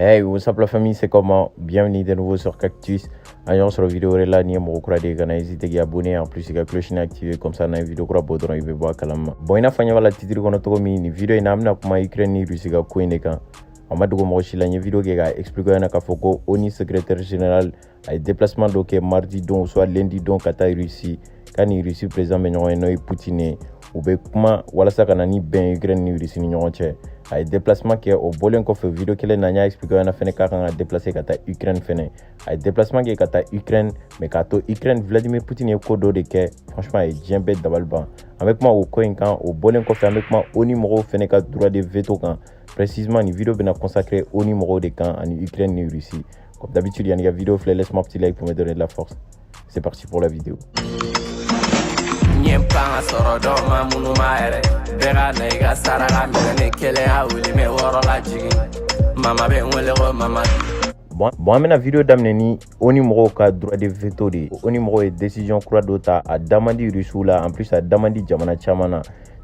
Hey, what's up la famille, c'est comment? Bienvenue de nouveau sur Cactus. Allons sur la vidéo là, ni mo kura de kana hésiter à abonner en plus la cloche activée comme ça na vidéo kura bodron ibe bo kalama. Bon ina fanya wala titre kono to mi ni vidéo ina amna kuma Ukraine ni Russie ga ko ine kan. Amadu ko mo shila ni vidéo ke ga expliquer na ka foko ONU secrétaire général ay déplacement donc mardi donc soit lundi donc ata Russie kani Russie président benyo no Poutine ou be kuma wala sa kana ni ben Ukraine ni Russie ni nyonche ay déplacement ke o bolen ko fe vidéo kele na nya expliquer na fene ka kan déplacer kata Ukraine fene ay déplacement ke kata Ukraine mais kato Ukraine Vladimir Poutine ko do de ke franchement ay djembe dabalban avec moi au coin kan o bolen ko fe avec moi au numéro fene ka droit de veto kan précisément ni vidéo bena consacré au numéro de kan en Ukraine ni Russie comme d'habitude il y a une vidéo laisse-moi un petit like pour me donner de la force. C'est parti pour la vidéo. Bon, amena vidéo d'amener au numéro ka droit de veto de au numéro et décision croix d'ota a demandé Russoula en plus a demandé jamana chamana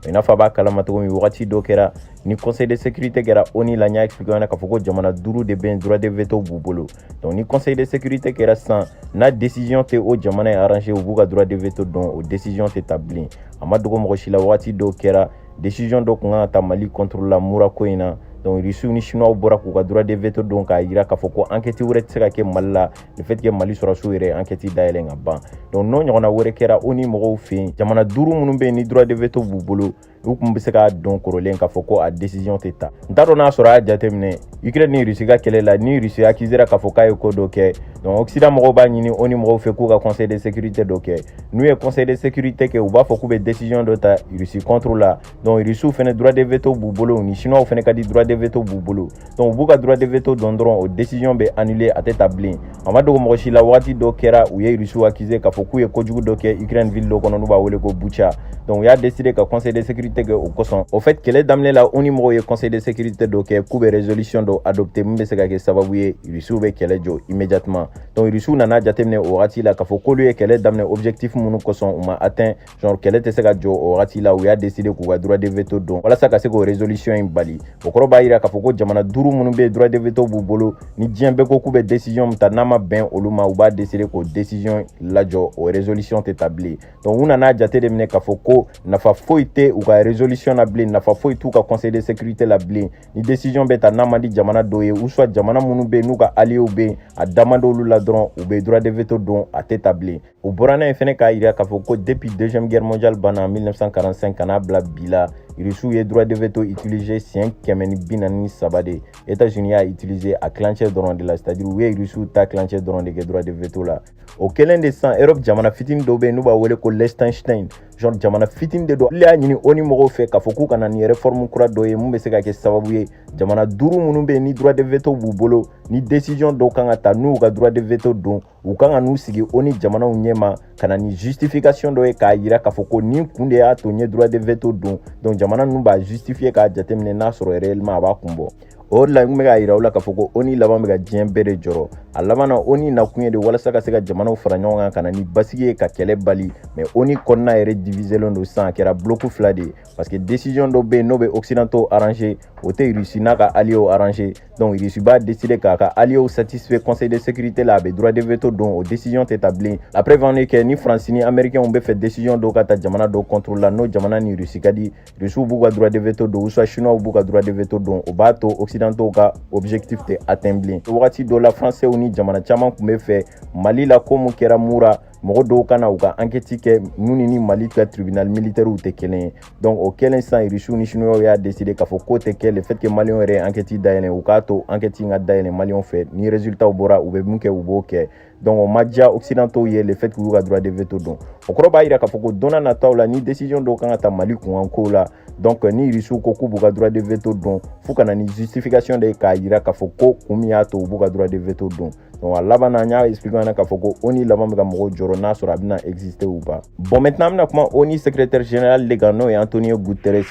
ina fa ba kala matogo mi wati do kera ni conseil de sécurité kera oni la nya expliquer na ka foko jamana duru de ben droit de veto bubolo donc ni conseil de sécurité kera sans na décision te o jamana arrangé au buga droit de veto donc décision établie amadogo mo shila wati do kera décision do nga ta Mali contre la mura koina donc Russie ni chinois bora ko droit de veto donc a ira ka foko enquête wure tsaka ke Mali le fait que Mali sera souré enquête daele ngaba donc non nyona wure kera oni mo fin jamana duru munumbe ni droit de veto bubolo ukum biseka donc korolen ka foko a décision teta ndaro na sora jatemne Ukraine ni Russie ga kelela ni Russie akizera ka foka e ko doke donc Occident mo ba nyini oni mo fe ko ga conseil de sécurité doke nous e conseil de sécurité ke uba foko be décision dota Russie contre la donc Russie fait droit de veto bubolo ni chinois fait ka di droit de veto bubolo donc buka droit de veto dondron aux décisions be annulé à établi amado mo shi la wati dokera ou ye Russie akize ka foko e ko jugu doke Ukraine ville lo kono ba wole ko bucha donc il a décidé que conseil de sécurité au Koson au fait que les dames là au numéro et conseil de sécurité donc coupe résolution do adopté mbe se ka sababu Russie be kele jo immédiatement donc Russie nana jatemne o rati la ka foko lui que les dames objectif munu Koson ma atteint genre kele te se ka jo o rati la où il a décidé ko droit de veto donc voilà ça ka se ko résolution in bali okoro ba ira ka foko jamana duru munu be droit de veto bubolo ni djembe ko coupe décision mtanama ben oluma ou ba décider ko décision la jo o résolution établie donc on nana jatemne ka foko nafa foité ou ka résolution na blin nafa foitu ka conseil de sécurité la blin ni décision beta namandi jamana doye ou soit jamana munu be nuka allié ou be a damando lula dron ou be droit de veto don a établi au borana fene ka ira ka foko depuis deuxième guerre mondiale bana en 1945 kana bla bila Russie ye droit de veto utilisé 5 kemeni binani sabade États-Unis a utilisé à clencher dron de la c'est-à-dire où Russie ta clencher dron de droit de veto là au kelen de 100 Europe jamana fitin dobe nuba wele ko Liechtenstein genre jamana fitin de do la nyini oni mo fe ka foku kana ni réforme kura doye mumbe se ka ke sababu ye jamana duru munumbe ni droit de veto bubolo ni décision do kanga ta nu ka droit de veto don u kanga nu sigi oni jamana unyema kana ni justification doye ka yira ka foko ni kunde ya to nye droit de veto don donc jamana nu ba justifier ka jatemne na soro réellement ba kumbo o la mega ira wala ka foko oni laba mega jembere joro alabana oni na kunye de wala saka seka jamana faranyonga kana ni basige ka kele bali mais oni konna ere diviser londo sans kera bloku flade parce que décision do be no be occidentaux arrangé o te Russie na ka allié arrangé donc Russie ba décider ka allié satisfait conseil de sécurité là be droit de veto donc aux décisions établies après vendre que ni France ni américain on be fait décision do kata jamana do contrôle la no jamana ni Russie kadi Russie bu droit de veto do soit chinois bu droit de veto donc au bateau occidentaux ka objectif te atteindre wati do la français ni jamana chama kumbe fait Mali la komu kera mura mogo do kana u ka enquête ke nuni ni Mali ka tribunal militaire ou te kelen donc au quel instant Russie ni chinois ya décidé ka fo côté que le fait que Malion ere enquête daelen ou ka to enquête nga daelen Malion fait ni résultat bora ou be munke ou boke donc au madia occidentaux ye le fait que u droit de veto donc o kro ba ira ka fo ko dona na tawla ni décision do kana ta Mali ku anko la donc ni Russie ko ku buka droit de veto donc fukana ni justification de ka ira ka fo ko kumia to buka droit de veto donc labana nya expliquer na ka foko oni laba mega mo joro na sura bina exister ou pas bon maintenant na comment ONU secrétaire général Legano et Antonio Guterres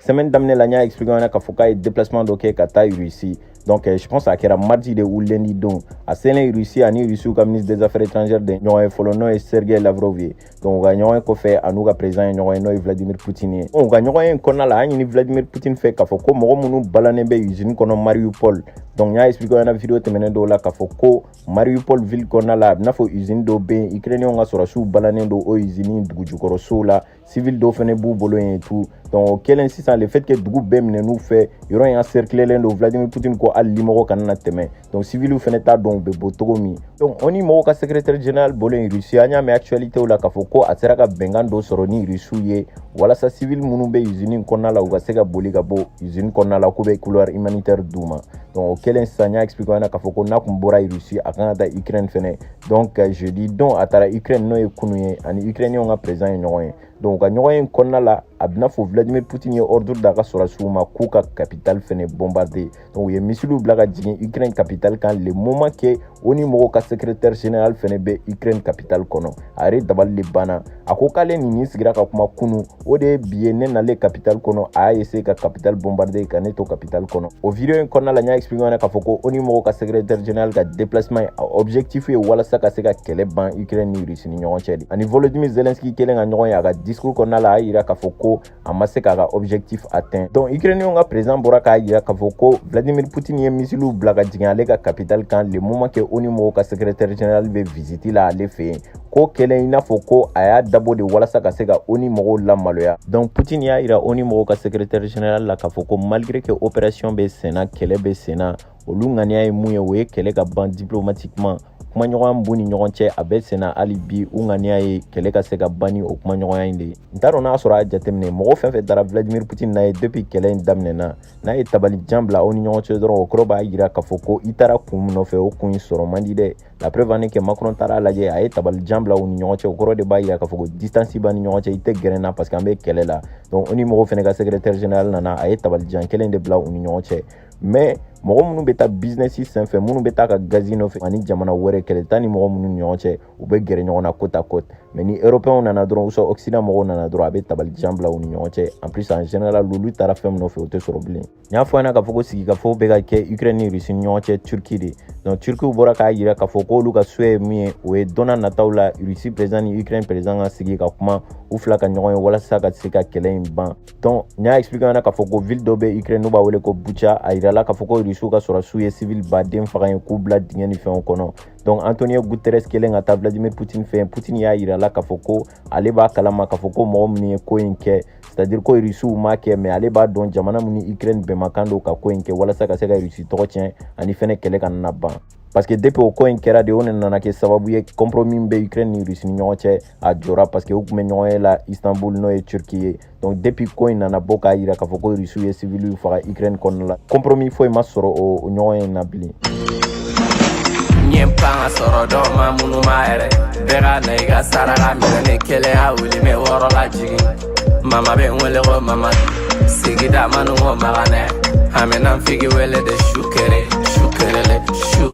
semaine daminɛ la n y'a expliqué ɲɛna k'a fɔ k'a ye déplacement dɔ kɛ ka taa Russie. Donc je pense a kɛra mardi de ou lundi don a selen Russie ani Russie ka ministre des affaires étrangères de ɲɔgɔn ye fɔlɔ n'o ye Sergei Lavrov ye. Donc u ka ɲɔgɔn ye kɔfɛ a n'u ka président ye ɲɔgɔn ye n'o ye Vladimir Poutine ye. U ka ɲɔgɔn ye kɔnɔna la an ɲini Vladimir Poutine fɛ k'a fɔ ko mɔgɔ minnu balannen bɛ usine kɔnɔ Mariupol. Donc n y'a expliqué ɲɛna vidéo tɛmɛnen dɔw la k'a fɔ ko Mariupol ville kɔnɔna la a bɛ n'a fɔ usine dɔw bɛ yen Ukrainiens ka sɔrɔsiw balannen don o usine dugu jukɔrɔsow la civil dɔw fɛnɛ b'u bolo yen tout. Donc o kɛlen sisan le fait que dugu bɛɛ minɛn'u fɛ yɔrɔ in encerclelen don Vladimir Poutine ko hali limɔgɔ kana tɛmɛ. Donc civiliw fɛnɛ t'a dɔn u bɛ bɔ cogo min. Donc ONU mɔgɔw ka secrétaire général bɔlen Russie an y'a mɛn actualité la k'a fɔ ko a sera ka bɛnkan dɔ sɔrɔ ni Russiw ye walasa civil minnu bɛ usine kɔnɔna la u ka se ka boli ka bɔ usine kɔnɔna la k'u bɛ couloir humanitaire d'u ma. Donc o kɛlen sisan n y'a expliqué ɲɛna k'a fɔ ko n'a kun bɔra Russie a kan ka taa Ukraine fɛnɛ. Donc jeudi don a taara Ukraine n'o ye kunun ye ani Ukrainiens ka président ye ɲɔgɔn ye. Donc ka ɲɔgɔn ye kɔnɔna la a bɛ n'a fɔ Vladimir Poutine ye ordre d'a ka sɔrɔsiw ma k'u ka capitale fɛnɛ bombarder. Donc u ye missile bila ka jigin Ukraine capitale kan le moment que ONU mɔgɔw ka secrétaire général fɛnɛ bɛ Ukraine capitale kɔnɔ a yɛrɛ dabali de banna a ko k'ale nin sigira ka kuma kunun o de ye bi ye ne nalen capitale kɔnɔ a y'a essayer ka capitale bombarder ka ne to capitale kɔnɔ. O vidéo in kɔnɔna la n y'a expliqué ɲɛna k'a fɔ ko ONU mɔgɔw ka secrétaire général ka déplacement ye objectif ye walasa ka se ka kɛlɛ ban Ukraine ni Russie ni ɲɔgɔn cɛ de. Ani Volodymyr Zelensky kɛlen ka ɲɔgɔn ye a ka discours kɔnɔna la a y'a yira k'a fɔ ko a ma se k'a ka objectif atteint. Donc Ukrainiens ka président bɔra k'a yira k'a fɔ ko Vladimir Poutine ye missile bila ka jigin ale ka capitale kan le moment que ONU mɔgɔw ka secrétaire général bɛ visite la ale fɛ yen ko kɛlen i n'a fɔ ko a y'a dabɔ de walasa ka se ka ONU mɔgɔw lamaloya. Donc Poutine y'a yira ONU mɔgɔw ka secrétaire général la k'a fɔ ko malgré que opération bɛ sen na kɛlɛ bɛ sen na olu ŋaniya ye mun ye o ye kɛlɛ ka ban diplomatiquement. Kumaɲɔgɔnya b'u ni ɲɔgɔn cɛ a bɛ sen na hali bi u ŋaniya ye kɛlɛ ka se ka ban ni o kumaɲɔgɔnya in de ye. N t'a dɔn n'a sɔrɔ a jateminɛ mɔgɔ fɛn fɛn dara Vladimir Poutine na ye depuis kɛlɛ in daminɛna n'a ye tabalijan bila aw ni ɲɔgɔn cɛ dɔrɔn o kɔrɔ b'a yira k'a fɔ ko i taara kun min nɔfɛ o kun in sɔrɔ man di dɛ. La preuve en est que Macron taara lajɛ a ye tabalijan bila u ni ɲɔgɔn cɛ o kɔrɔ de b'a yira k'a fɔ ko distance b'a ni ɲɔgɔn cɛ i tɛ gɛrɛ n na parce que an bɛ kɛlɛ la. Donc o ni mɔgɔw fɛnɛ ka secrétaire général nana a ye tabalijan kelen de bila u ni ɲɔgɔn cɛ. Mais mɔgɔ minnu bɛ taa business senfɛ minnu bɛ taa ka gazi nɔfɛ ani jamana wɛrɛ kɛlɛ taa ni mɔgɔ minnu ni ɲɔgɔn cɛ u bɛ gɛrɛ ɲɔgɔn na côte à côte. Mais ni européens nana dɔrɔn ou soit occident mɔgɔw nana dɔrɔn a bɛ tabalijan bila u ni ɲɔgɔn cɛ. En plus en général olu taara fɛn min nɔfɛ o tɛ sɔrɔ bilen. N y'a fɔ ɲɛna k'a fɔ ko sigikafɔw bɛ ka kɛ Ukraine ni Russie ni ɲɔgɔn cɛ Turquie de. Donc Turquie bɔra k'a yira k'a fɔ k'olu ka souhait ye min ye o ye don n'a nataw la Russie président ni Ukraine président ka sigi ka kuma u fila ka ɲɔgɔn ye walasa ka se ka kɛlɛ in ban. Donc n y'a expliqué ɲɛna k'a fɔ ko ville dɔ bɛ Ukraine n'u b'a wele ko Bucha a yirala k'a fɔ ko Russiw ka sɔrɔsiw ye civil baden faga ye k'u bila dingɛ ni fɛnw kɔnɔ. Donc Antonio Guterres kɛlen ka taa Vladimir Poutine fɛ Poutine y'a yirala k'a fɔ ko ale b'a kalama k'a fɔ ko mɔgɔ minnu ye ko in kɛ c'est-à-dire ko Russiw m'a kɛ mais ale b'a dɔn jamana min ni Ukraine bɛnbakan don ka ko in kɛ walasa ka se ka Russie tɔgɔ tiɲɛ ani fɛnɛ kɛlɛ ka na ban. Parce que depuis o ko in kɛra de o nana kɛ sababu ye compromis min bɛ Ukraine ni Russie ni ɲɔgɔn cɛ a jɔra parce que u tun bɛ ɲɔgɔn ye la Istanbul n'o ye Turquie ye. Donc depuis ko in nana bɔ k'a yira k'a fɔ ko Russiw ye civiliw faga Ukraine kɔnɔna la compromis foyi ma sɔrɔ o ɲɔgɔn ye in na bilen. Nyempanga sɔrɔ dɔ ma minnu ma yɛrɛ bɛɛ ka na i ka saraka minɛ ni kelen y'a wuli mɛ wɔɔrɔ la jigin mama bɛ n wele ko mama sigida manu ko maganɛ an bɛna n figi wele de su kere su kerele su